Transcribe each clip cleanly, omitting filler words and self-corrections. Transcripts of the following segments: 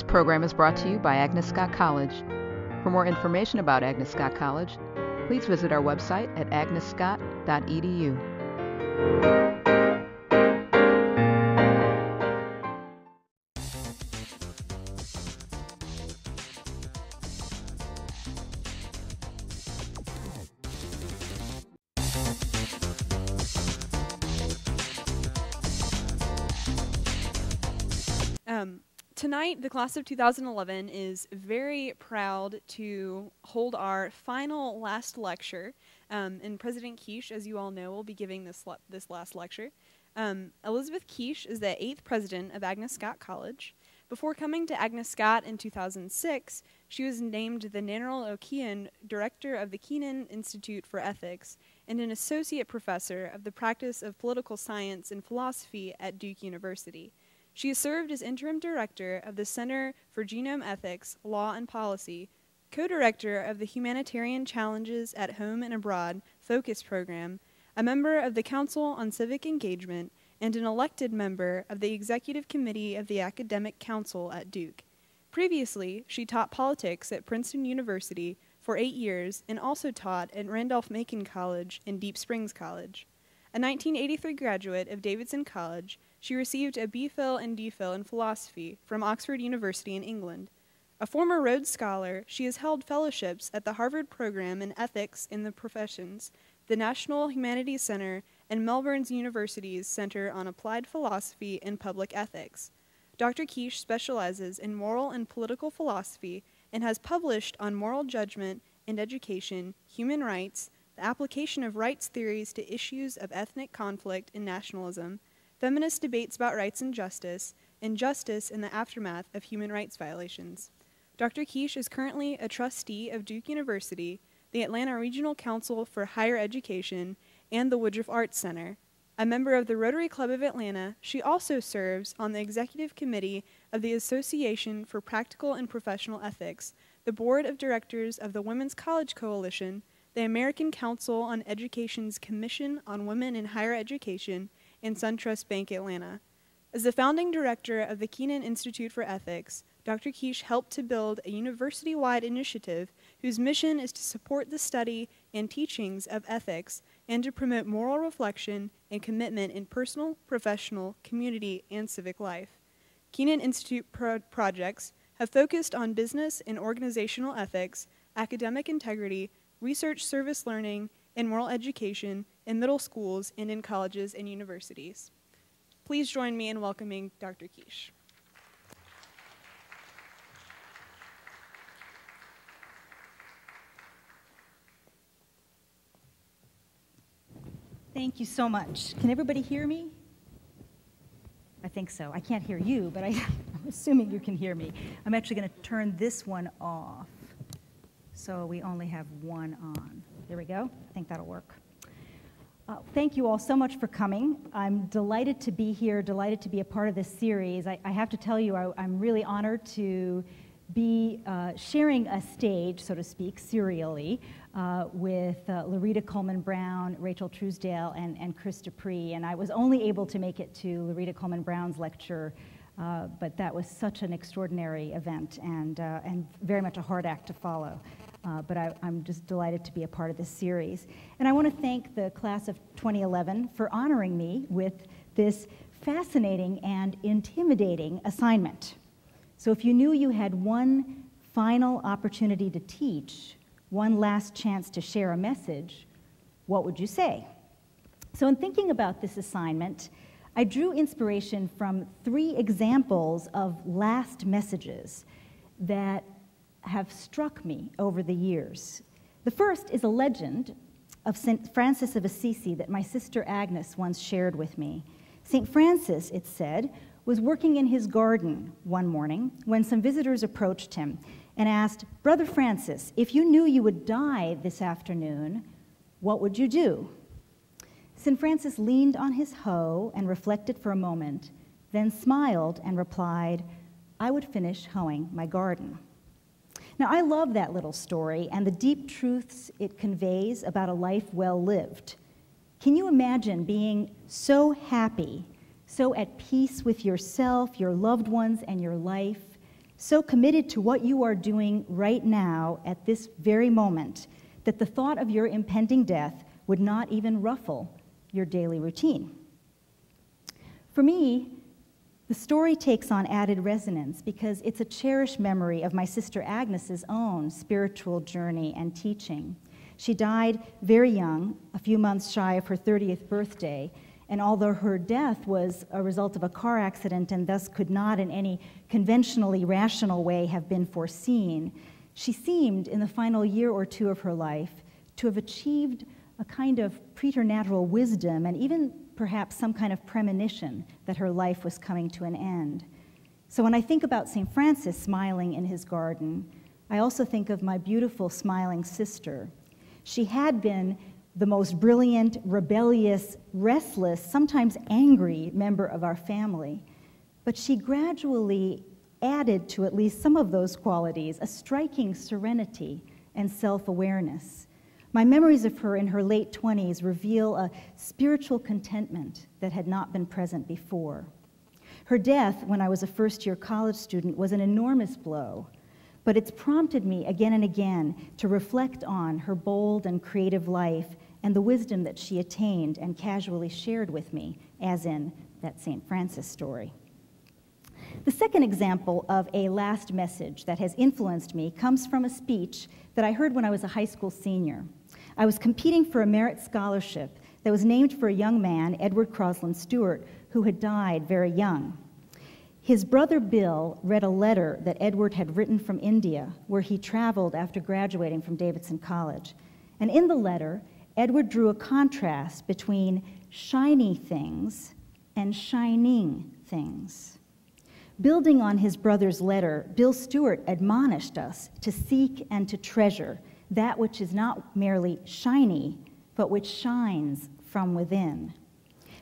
program is brought to you by Agnes Scott College. For more information about Agnes Scott College, please visit our website at agnesscott.edu. Tonight, the class of 2011 is very proud to hold our last lecture, and President Kiss, as you all know, will be giving this last lecture. Elizabeth Kiss is the 8th president of Agnes Scott College. Before coming to Agnes Scott in 2006, she was named the Nannerl O'Keehan Director of the Kenan Institute for Ethics and an associate professor of the practice of political science and philosophy at Duke University. She has served as interim director of the Center for Genome Ethics, Law and Policy, co-director of the Humanitarian Challenges at Home and Abroad Focus Program, a member of the Council on Civic Engagement, and an elected member of the Executive Committee of the Academic Council at Duke. Previously, she taught politics at Princeton University for 8 years and also taught at Randolph-Macon College and Deep Springs College. A 1983 graduate of Davidson College, she received a B.Phil and D.Phil in philosophy from Oxford University in England. A former Rhodes Scholar, she has held fellowships at the Harvard Program in Ethics in the Professions, the National Humanities Center, and Melbourne University's Center on Applied Philosophy and Public Ethics. Dr. Kiss specializes in moral and political philosophy and has published on moral judgment and education, human rights, the application of rights theories to issues of ethnic conflict and nationalism, feminist debates about rights and justice in the aftermath of human rights violations. Dr. Kiss is currently a trustee of Duke University, the Atlanta Regional Council for Higher Education, and the Woodruff Arts Center. A member of the Rotary Club of Atlanta, she also serves on the executive committee of the Association for Practical and Professional Ethics, the board of directors of the Women's College Coalition, the American Council on Education's Commission on Women in Higher Education, and SunTrust Bank Atlanta. As the founding director of the Kenan Institute for Ethics, Dr. Kiss helped to build a university-wide initiative whose mission is to support the study and teachings of ethics and to promote moral reflection and commitment in personal, professional, community, and civic life. Kenan Institute projects have focused on business and organizational ethics, academic integrity, research service learning, and moral education in middle schools and in colleges and universities. Please join me in welcoming Dr. Kiss. Thank you so much. Can everybody hear me? I think so. I can't hear you, but I'm assuming you can hear me. I'm actually going to turn this one off, so we only have one on. There we go. I think that'll work. Thank you all so much for coming. I'm delighted to be here, delighted to be a part of this series. I have to tell you, I'm really honored to be sharing a stage, so to speak, serially, with Loretta Coleman Brown, Rachel Trousdale, and Chris Depree. And I was only able to make it to Loretta Coleman Brown's lecture, but that was such an extraordinary event and very much a hard act to follow. But I'm just delighted to be a part of this series. And I want to thank the class of 2011 for honoring me with this fascinating and intimidating assignment. So if you knew you had one final opportunity to teach, one last chance to share a message, what would you say? So in thinking about this assignment, I drew inspiration from 3 examples of last messages that have struck me over the years. The first is a legend of St. Francis of Assisi that my sister Agnes once shared with me. St. Francis, it said, was working in his garden one morning when some visitors approached him and asked, "Brother Francis, if you knew you would die this afternoon, what would you do?" St. Francis leaned on his hoe and reflected for a moment, then smiled and replied, "I would finish hoeing my garden." Now, I love that little story and the deep truths it conveys about a life well lived. Can you imagine being so happy, so at peace with yourself, your loved ones, and your life, so committed to what you are doing right now at this very moment that the thought of your impending death would not even ruffle your daily routine. For me, the story takes on added resonance because it's a cherished memory of my sister Agnes's own spiritual journey and teaching. She died very young, a few months shy of her 30th birthday, and although her death was a result of a car accident and thus could not in any conventionally rational way have been foreseen, she seemed, in the final year or two of her life, to have achieved a kind of preternatural wisdom and even perhaps some kind of premonition that her life was coming to an end. So when I think about St. Francis smiling in his garden, I also think of my beautiful smiling sister. She had been the most brilliant, rebellious, restless, sometimes angry member of our family, but she gradually added to at least some of those qualities a striking serenity and self-awareness. My memories of her in her late 20s reveal a spiritual contentment that had not been present before. Her death, when I was a first-year college student, was an enormous blow, but it's prompted me again and again to reflect on her bold and creative life and the wisdom that she attained and casually shared with me, as in that St. Francis story. The second example of a last message that has influenced me comes from a speech that I heard when I was a high school senior. I was competing for a merit scholarship that was named for a young man, Edward Crosland Stewart, who had died very young. His brother Bill read a letter that Edward had written from India, where he traveled after graduating from Davidson College. And in the letter, Edward drew a contrast between shiny things and shining things. Building on his brother's letter, Bill Stewart admonished us to seek and to treasure that which is not merely shiny, but which shines from within.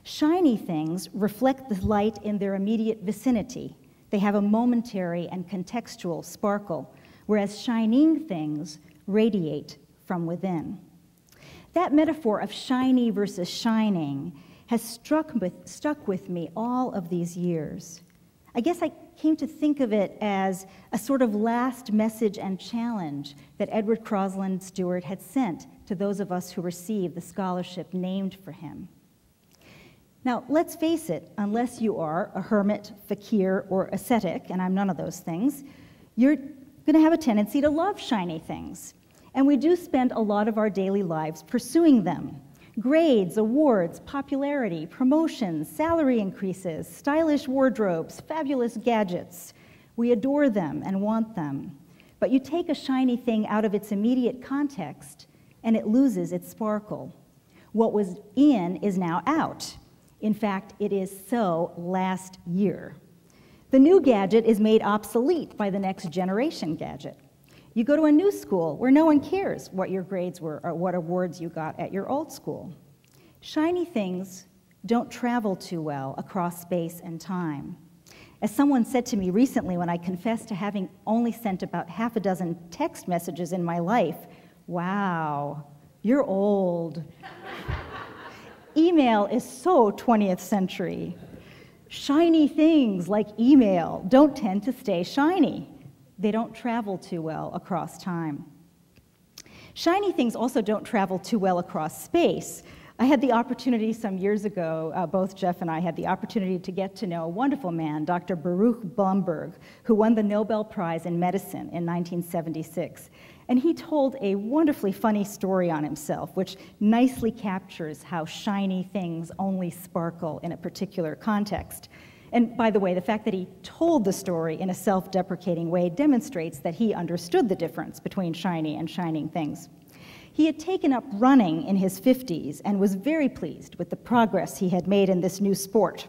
Shiny things reflect the light in their immediate vicinity. They have a momentary and contextual sparkle, whereas shining things radiate from within. That metaphor of shiny versus shining has stuck with me all of these years. I guess I came to think of it as a sort of last message and challenge that Edward Crosland Stewart had sent to those of us who received the scholarship named for him. Now, let's face it, unless you are a hermit, fakir, or ascetic, and I'm none of those things, you're going to have a tendency to love shiny things. And we do spend a lot of our daily lives pursuing them. Grades, awards, popularity, promotions, salary increases, stylish wardrobes, fabulous gadgets. We adore them and want them. But you take a shiny thing out of its immediate context, and it loses its sparkle. What was in is now out. In fact, it is so last year. The new gadget is made obsolete by the next generation gadget. You go to a new school where no one cares what your grades were or what awards you got at your old school. Shiny things don't travel too well across space and time. As someone said to me recently when I confessed to having only sent about half a dozen text messages in my life, "Wow, you're old." Email is so 20th century. Shiny things like email don't tend to stay shiny. They don't travel too well across time. Shiny things also don't travel too well across space. I had the opportunity some years ago, both Jeff and I had the opportunity to get to know a wonderful man, Dr. Baruch Blumberg, who won the Nobel Prize in Medicine in 1976. And he told a wonderfully funny story on himself, which nicely captures how shiny things only sparkle in a particular context. And by the way, the fact that he told the story in a self-deprecating way demonstrates that he understood the difference between shiny and shining things. He had taken up running in his 50s and was very pleased with the progress he had made in this new sport.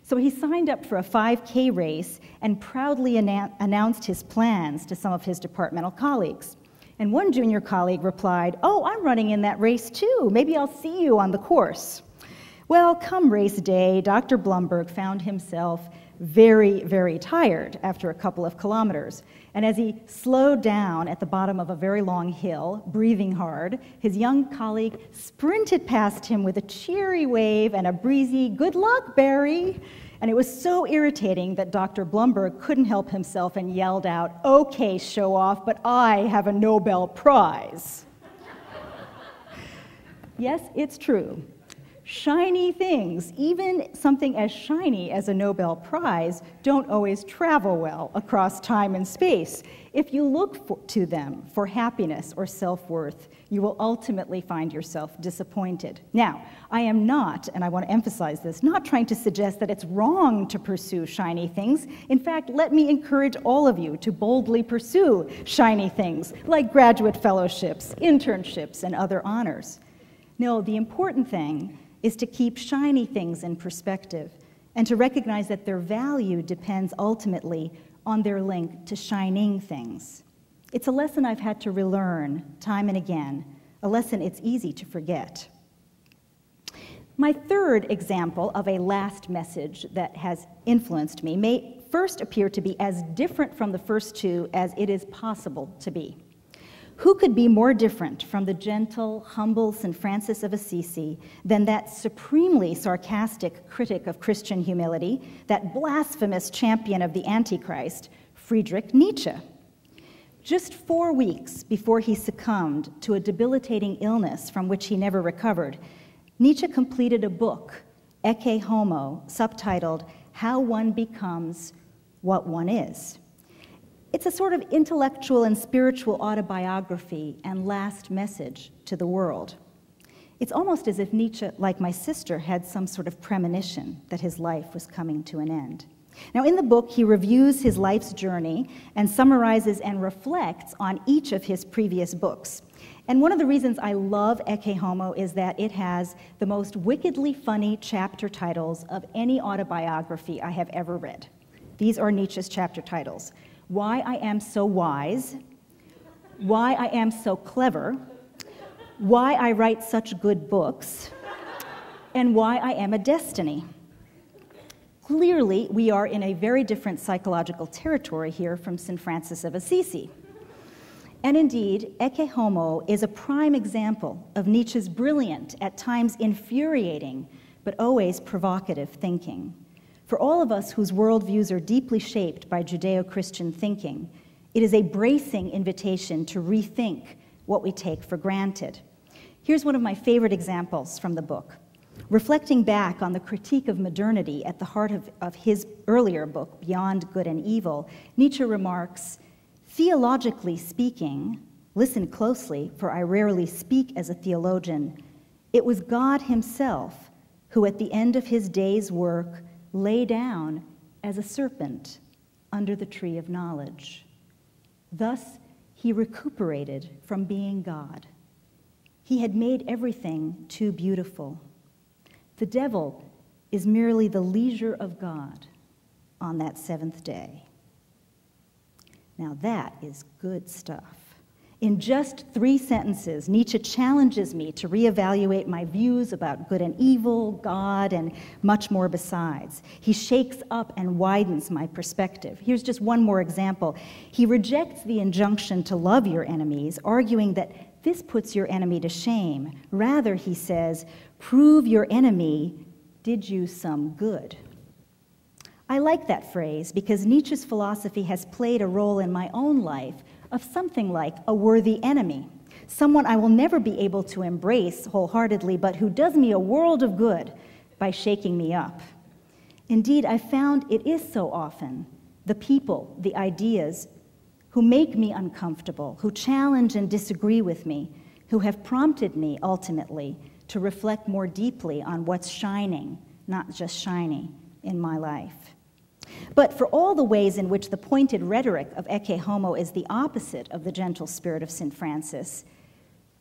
So he signed up for a 5K race and proudly announced his plans to some of his departmental colleagues. And one junior colleague replied, "Oh, I'm running in that race too. Maybe I'll see you on the course." Well, come race day, Dr. Blumberg found himself very, very tired after a couple of kilometers. And as he slowed down at the bottom of a very long hill, breathing hard, his young colleague sprinted past him with a cheery wave and a breezy, "Good luck, Barry." And it was so irritating that Dr. Blumberg couldn't help himself and yelled out, "Okay, show off, but I have a Nobel Prize." Yes, it's true. Shiny things, even something as shiny as a Nobel Prize, don't always travel well across time and space. If you look to them for happiness or self-worth, you will ultimately find yourself disappointed. Now, I am not, and I want to emphasize this, not trying to suggest that it's wrong to pursue shiny things. In fact, let me encourage all of you to boldly pursue shiny things like graduate fellowships, internships, and other honors. No, the important thing is to keep shiny things in perspective and to recognize that their value depends ultimately on their link to shining things. It's a lesson I've had to relearn time and again, a lesson it's easy to forget. My third example of a last message that has influenced me may first appear to be as different from the first two as it is possible to be. Who could be more different from the gentle, humble St. Francis of Assisi than that supremely sarcastic critic of Christian humility, that blasphemous champion of the Antichrist, Friedrich Nietzsche? Just 4 weeks before he succumbed to a debilitating illness from which he never recovered, Nietzsche completed a book, Ecce Homo, subtitled How One Becomes What One Is. It's a sort of intellectual and spiritual autobiography and last message to the world. It's almost as if Nietzsche, like my sister, had some sort of premonition that his life was coming to an end. Now, in the book, he reviews his life's journey and summarizes and reflects on each of his previous books. And one of the reasons I love Ecce Homo is that it has the most wickedly funny chapter titles of any autobiography I have ever read. These are Nietzsche's chapter titles: Why I Am So Wise, Why I Am So Clever, Why I Write Such Good Books, and Why I Am a Destiny. Clearly, we are in a very different psychological territory here from St. Francis of Assisi. And indeed, Ecce Homo is a prime example of Nietzsche's brilliant, at times infuriating, but always provocative thinking. For all of us whose worldviews are deeply shaped by Judeo-Christian thinking, it is a bracing invitation to rethink what we take for granted. Here's one of my favorite examples from the book. Reflecting back on the critique of modernity at the heart of his earlier book, Beyond Good and Evil, Nietzsche remarks, "Theologically speaking, listen closely, for I rarely speak as a theologian, it was God himself who at the end of his day's work lay down as a serpent under the tree of knowledge. Thus, he recuperated from being God. He had made everything too beautiful. The devil is merely the leisure of God on that seventh day." Now that is good stuff. In just 3 sentences, Nietzsche challenges me to reevaluate my views about good and evil, God, and much more besides. He shakes up and widens my perspective. Here's just one more example. He rejects the injunction to love your enemies, arguing that this puts your enemy to shame. Rather, he says, prove your enemy did you some good. I like that phrase because Nietzsche's philosophy has played a role in my own life of something like a worthy enemy, someone I will never be able to embrace wholeheartedly, but who does me a world of good by shaking me up. Indeed, I found it is so often the people, the ideas, who make me uncomfortable, who challenge and disagree with me, who have prompted me, ultimately, to reflect more deeply on what's shining, not just shiny, in my life. But for all the ways in which the pointed rhetoric of Ecce Homo is the opposite of the gentle spirit of St. Francis,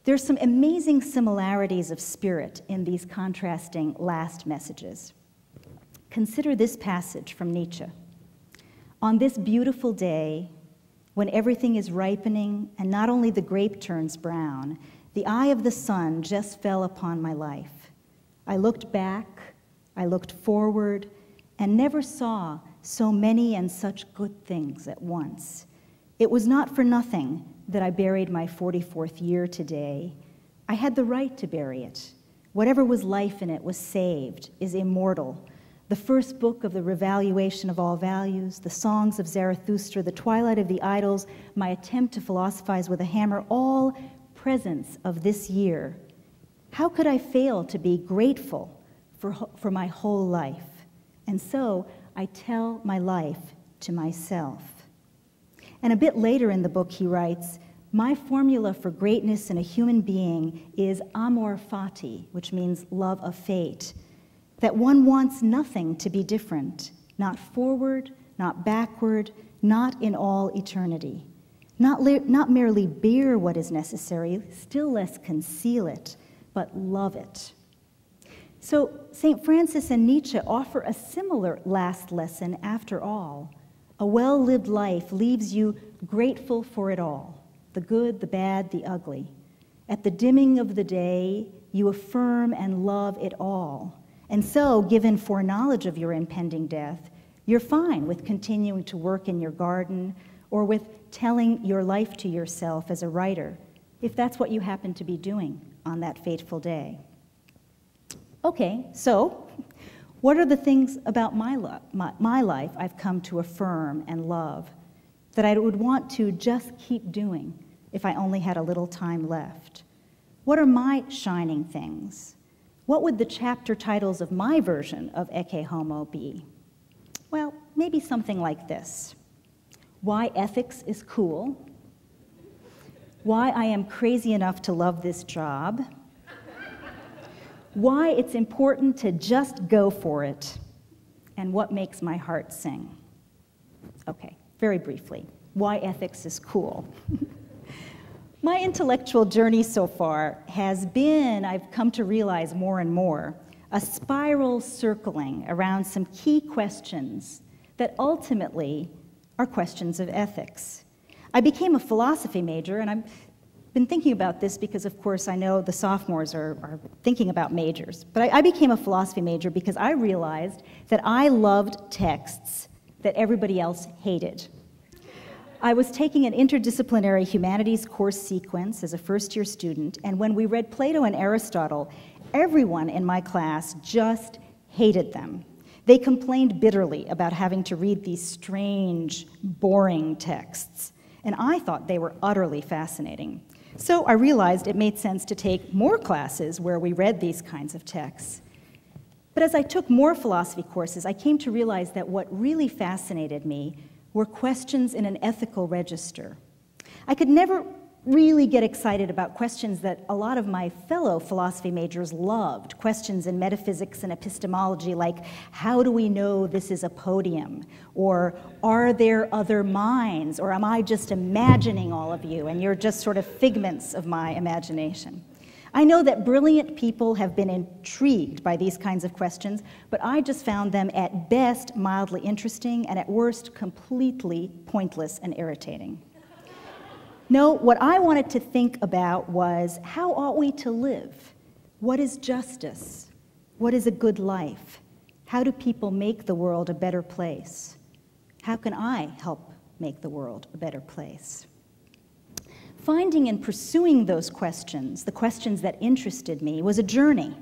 there's some amazing similarities of spirit in these contrasting last messages. Consider this passage from Nietzsche. On this beautiful day, when everything is ripening and not only the grape turns brown, the eye of the sun just fell upon my life. I looked back, I looked forward, and never saw so many and such good things at once. It was not for nothing that I buried my 44th year today. I had the right to bury it. Whatever was life in it was saved, is immortal. the first book of the Revaluation of All Values, the Songs of Zarathustra, the Twilight of the Idols, my attempt to philosophize with a hammer, all presents of this year. How could I fail to be grateful for my whole life? And so I tell my life to myself. And a bit later in the book he writes, my formula for greatness in a human being is amor fati, which means love of fate, that one wants nothing to be different, not forward, not backward, not in all eternity, not merely bear what is necessary, still less conceal it, but love it. So St. Francis and Nietzsche offer a similar last lesson after all. A well-lived life leaves you grateful for it all, the good, the bad, the ugly. At the dimming of the day, you affirm and love it all. And so, given foreknowledge of your impending death, you're fine with continuing to work in your garden or with telling your life to yourself as a writer, if that's what you happen to be doing on that fateful day. Okay, so what are the things about my life I've come to affirm and love that I would want to just keep doing if I only had a little time left? What are my shining things? What would the chapter titles of my version of Ecce Homo be? Well, maybe something like this. Why ethics is cool. Why I am crazy enough to love this job. Why it's important to just go for it. And what makes my heart sing. Okay, very briefly. Why ethics is cool. My intellectual journey so far has been, I've come to realize more and more, a spiral circling around some key questions that ultimately are questions of ethics. I became a philosophy major, and I've been thinking about this because, of course, I know the sophomores are thinking about majors. But I became a philosophy major because I realized that I loved texts that everybody else hated. I was taking an interdisciplinary humanities course sequence as a first-year student, and when we read Plato and Aristotle, everyone in my class just hated them. They complained bitterly about having to read these strange, boring texts, and I thought they were utterly fascinating. So I realized it made sense to take more classes where we read these kinds of texts. But as I took more philosophy courses, I came to realize that what really fascinated me were questions in an ethical register. I could never really get excited about questions that a lot of my fellow philosophy majors loved, questions in metaphysics and epistemology like, how do we know this is a podium? Or, are there other minds? Or am I just imagining all of you and you're just sort of figments of my imagination? I know that brilliant people have been intrigued by these kinds of questions, but I just found them at best mildly interesting and at worst completely pointless and irritating. No, what I wanted to think about was, how ought we to live? What is justice? What is a good life? How do people make the world a better place? How can I help make the world a better place? Finding and pursuing those questions, the questions that interested me, was a journey,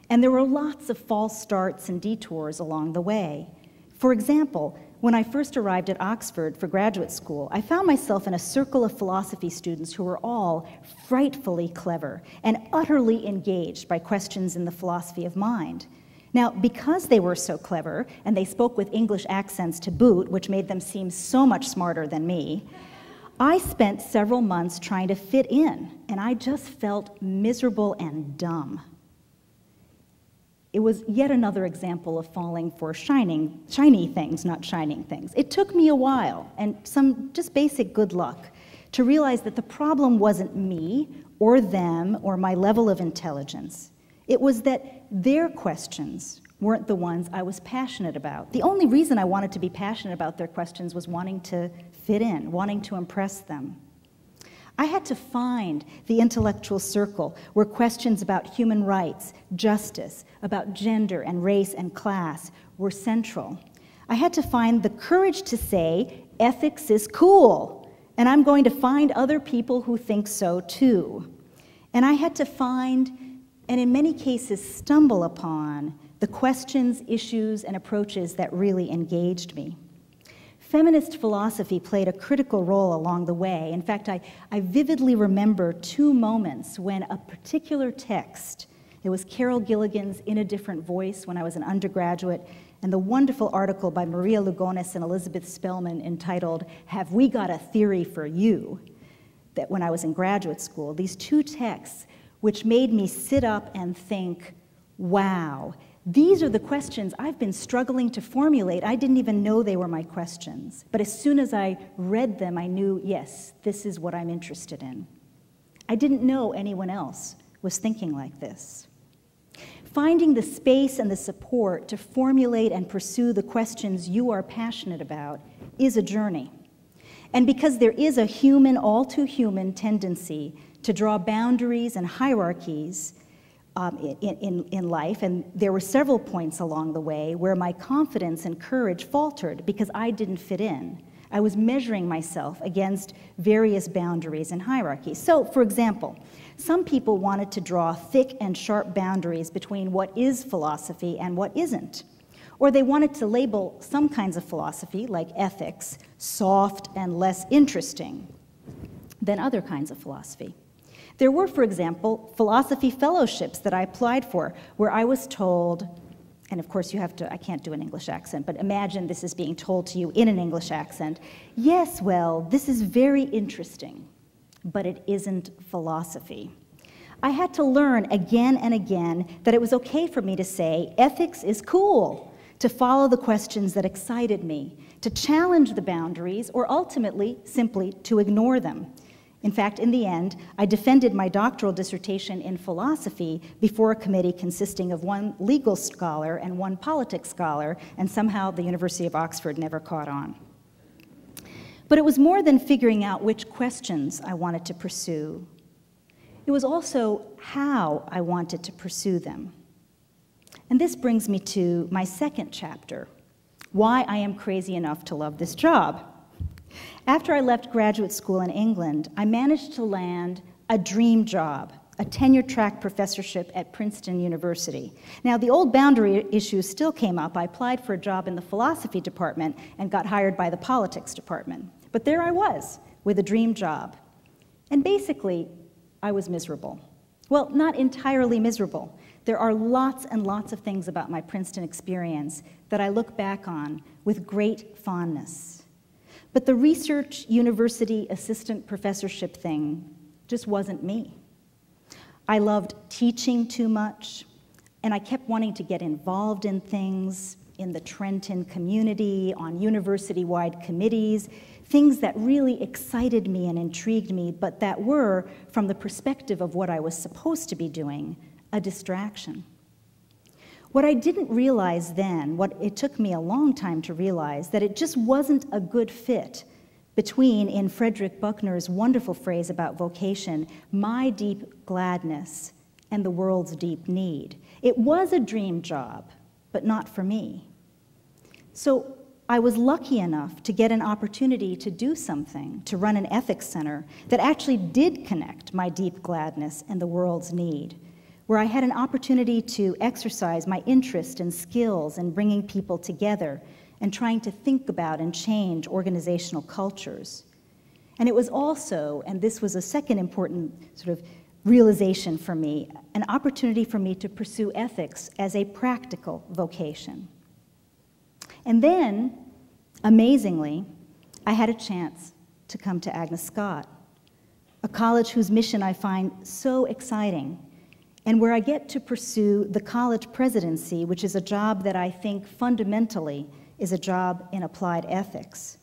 and there were lots of false starts and detours along the way. For example, when I first arrived at Oxford for graduate school, I found myself in a circle of philosophy students who were all frightfully clever and utterly engaged by questions in the philosophy of mind. Now, because they were so clever, and they spoke with English accents to boot, which made them seem so much smarter than me, I spent several months trying to fit in, and I just felt miserable and dumb. It was yet another example of falling for shiny things, not shining things. It took me a while, and some just basic good luck, to realize that the problem wasn't me, or them, or my level of intelligence. It was that their questions weren't the ones I was passionate about. The only reason I wanted to be passionate about their questions was wanting to fit in, wanting to impress them. I had to find the intellectual circle where questions about human rights, justice, about gender and race and class were central. I had to find the courage to say, ethics is cool, and I'm going to find other people who think so too. And I had to find, and in many cases stumble upon, the questions, issues, and approaches that really engaged me. Feminist philosophy played a critical role along the way. In fact, I vividly remember 2 moments when a particular text, it was Carol Gilligan's In a Different Voice when I was an undergraduate, and the wonderful article by Maria Lugones and Elizabeth Spellman entitled, Have We Got a Theory for You? That when I was in graduate school, these 2 texts which made me sit up and think, wow, these are the questions I've been struggling to formulate. I didn't even know they were my questions. But as soon as I read them, I knew, yes, this is what I'm interested in. I didn't know anyone else was thinking like this. Finding the space and the support to formulate and pursue the questions you are passionate about is a journey. And because there is a human, all too human tendency to draw boundaries and hierarchies in life, and there were several points along the way where my confidence and courage faltered because I didn't fit in. I was measuring myself against various boundaries and hierarchies. So, for example, some people wanted to draw thick and sharp boundaries between what is philosophy and what isn't. Or they wanted to label some kinds of philosophy, like ethics, soft and less interesting than other kinds of philosophy. There were, for example, philosophy fellowships that I applied for, where I was told, and of course you have to, I can't do an English accent, but imagine this is being told to you in an English accent. Yes, well, this is very interesting, but it isn't philosophy. I had to learn again and again that it was okay for me to say, ethics is cool, to follow the questions that excited me, to challenge the boundaries, or ultimately, simply to ignore them. In fact, in the end, I defended my doctoral dissertation in philosophy before a committee consisting of 1 legal scholar and 1 politics scholar, and somehow the University of Oxford never caught on. But it was more than figuring out which questions I wanted to pursue. It was also how I wanted to pursue them. And this brings me to my 2nd chapter, why I am crazy enough to love this job. After I left graduate school in England, I managed to land a dream job, a tenure-track professorship at Princeton University. Now, the old boundary issues still came up. I applied for a job in the philosophy department and got hired by the politics department. But there I was, with a dream job. And basically, I was miserable. Well, not entirely miserable. There are lots and lots of things about my Princeton experience that I look back on with great fondness. But the research university assistant professorship thing just wasn't me. I loved teaching too much, and I kept wanting to get involved in things in the Trenton community, on university-wide committees, things that really excited me and intrigued me, but that were, from the perspective of what I was supposed to be doing, a distraction. What I didn't realize then, what it took me a long time to realize, that it just wasn't a good fit between, in Frederick Buckner's wonderful phrase about vocation, my deep gladness and the world's deep need. It was a dream job, but not for me. So I was lucky enough to get an opportunity to do something, to run an ethics center that actually did connect my deep gladness and the world's need, where I had an opportunity to exercise my interest and skills in bringing people together and trying to think about and change organizational cultures. And it was also, and this was a second important sort of realization for me, an opportunity for me to pursue ethics as a practical vocation. And then, amazingly, I had a chance to come to Agnes Scott, a college whose mission I find so exciting, and where I get to pursue the college presidency, which is a job that I think fundamentally is a job in applied ethics,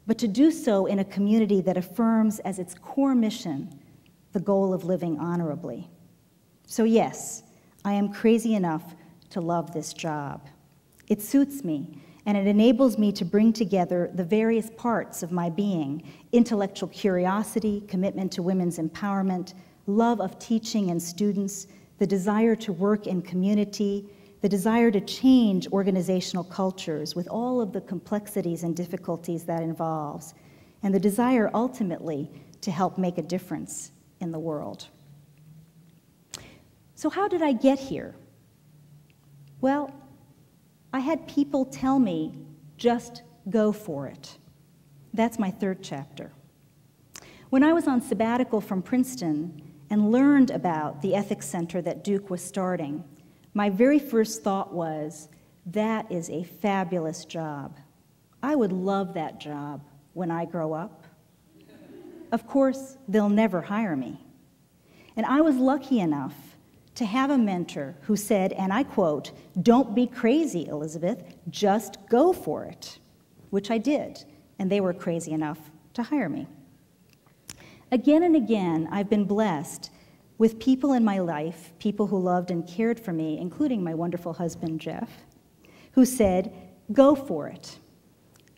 but to do so in a community that affirms as its core mission the goal of living honorably. So yes, I am crazy enough to love this job. It suits me, and it enables me to bring together the various parts of my being: intellectual curiosity, commitment to women's empowerment, love of teaching and students, the desire to work in community, the desire to change organizational cultures with all of the complexities and difficulties that involves, and the desire ultimately to help make a difference in the world. So how did I get here? Well, I had people tell me, just go for it. That's my third chapter. When I was on sabbatical from Princeton and learned about the ethics center that Duke was starting, my very first thought was, that is a fabulous job. I would love that job when I grow up. Of course, they'll never hire me. And I was lucky enough to have a mentor who said, and I quote, "Don't be crazy, Elizabeth, just go for it," which I did, and they were crazy enough to hire me. Again and again, I've been blessed with people in my life, people who loved and cared for me, including my wonderful husband, Jeff, who said, go for it.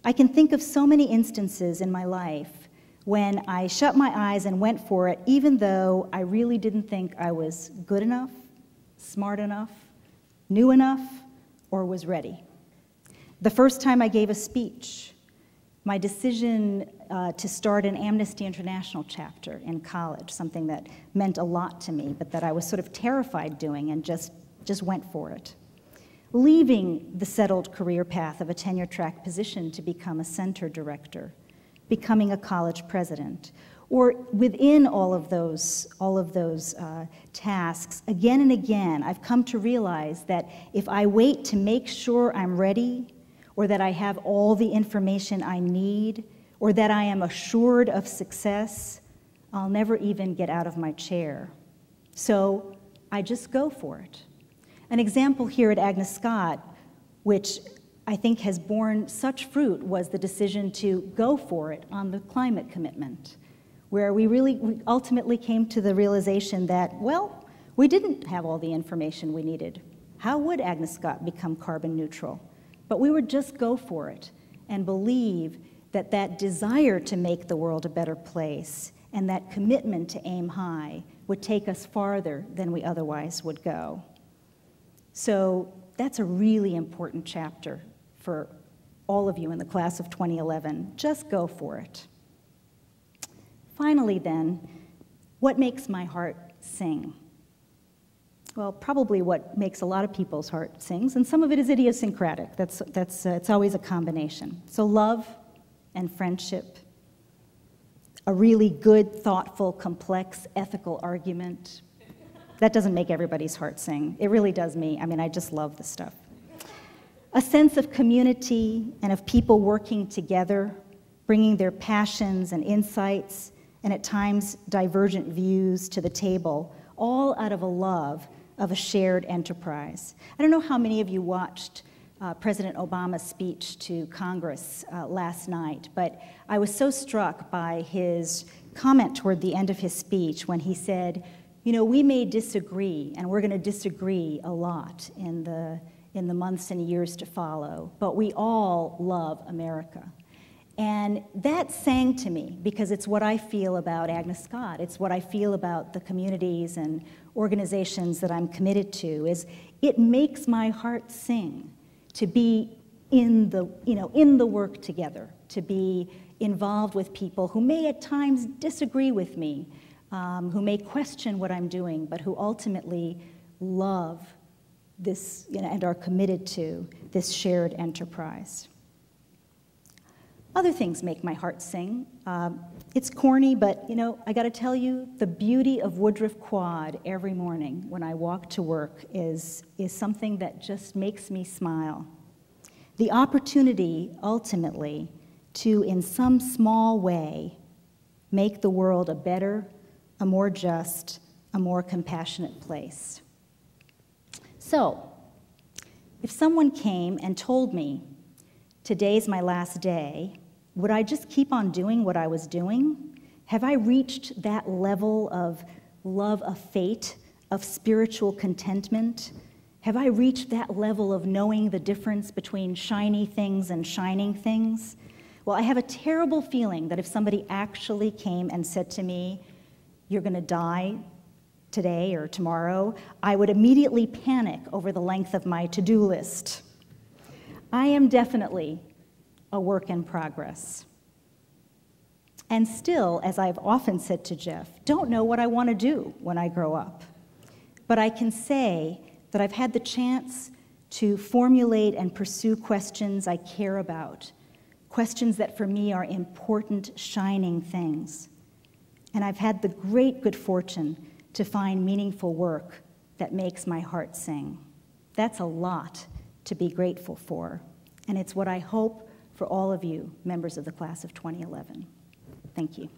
I can think of so many instances in my life when I shut my eyes and went for it, even though I really didn't think I was good enough, smart enough, knew enough, or was ready. The first time I gave a speech, my decision to start an Amnesty International chapter in college, something that meant a lot to me, but that I was sort of terrified doing and just went for it. Leaving the settled career path of a tenure-track position to become a center director, becoming a college president, or within all of those tasks, again and again, I've come to realize that if I wait to make sure I'm ready, or that I have all the information I need, or that I am assured of success, I'll never even get out of my chair. So I just go for it. An example here at Agnes Scott, which I think has borne such fruit, was the decision to go for it on the climate commitment, where we ultimately came to the realization that, well, we didn't have all the information we needed. How would Agnes Scott become carbon neutral? But we would just go for it and believe that that desire to make the world a better place and that commitment to aim high would take us farther than we otherwise would go. So that's a really important chapter for all of you in the class of 2011. Just go for it. Finally then, what makes my heart sing? Well, probably what makes a lot of people's heart sings, and some of it is idiosyncratic. It's always a combination. So love and friendship, a really good, thoughtful, complex, ethical argument. That doesn't make everybody's heart sing. It really does me. I mean, I just love this stuff. A sense of community and of people working together, bringing their passions and insights and at times divergent views to the table, all out of a love of a shared enterprise. I don't know how many of you watched President Obama's speech to Congress last night, but I was so struck by his comment toward the end of his speech when he said, you know, we may disagree, and we're going to disagree a lot in the months and years to follow, but we all love America. And that sang to me because it's what I feel about Agnes Scott. It's what I feel about the communities and organizations that I'm committed to. Is it makes my heart sing to be in the work together, to be involved with people who may at times disagree with me, who may question what I'm doing, but who ultimately love this, and are committed to this shared enterprise. Other things make my heart sing. It's corny, but I got to tell you, the beauty of Woodruff Quad every morning when I walk to work is something that just makes me smile. The opportunity, ultimately, to, in some small way, make the world a better, a more just, a more compassionate place. So, if someone came and told me, today's my last day, would I just keep on doing what I was doing? Have I reached that level of love of fate, of spiritual contentment? Have I reached that level of knowing the difference between shiny things and shining things? Well, I have a terrible feeling that if somebody actually came and said to me, you're going to die today or tomorrow, I would immediately panic over the length of my to-do list. I am definitely a work in progress. And still, as I've often said to Jeff, don't know what I want to do when I grow up. But I can say that I've had the chance to formulate and pursue questions I care about, questions that for me are important, shining things. And I've had the great good fortune to find meaningful work that makes my heart sing. That's a lot to be grateful for, and it's what I hope for all of you, members of the class of 2011. Thank you.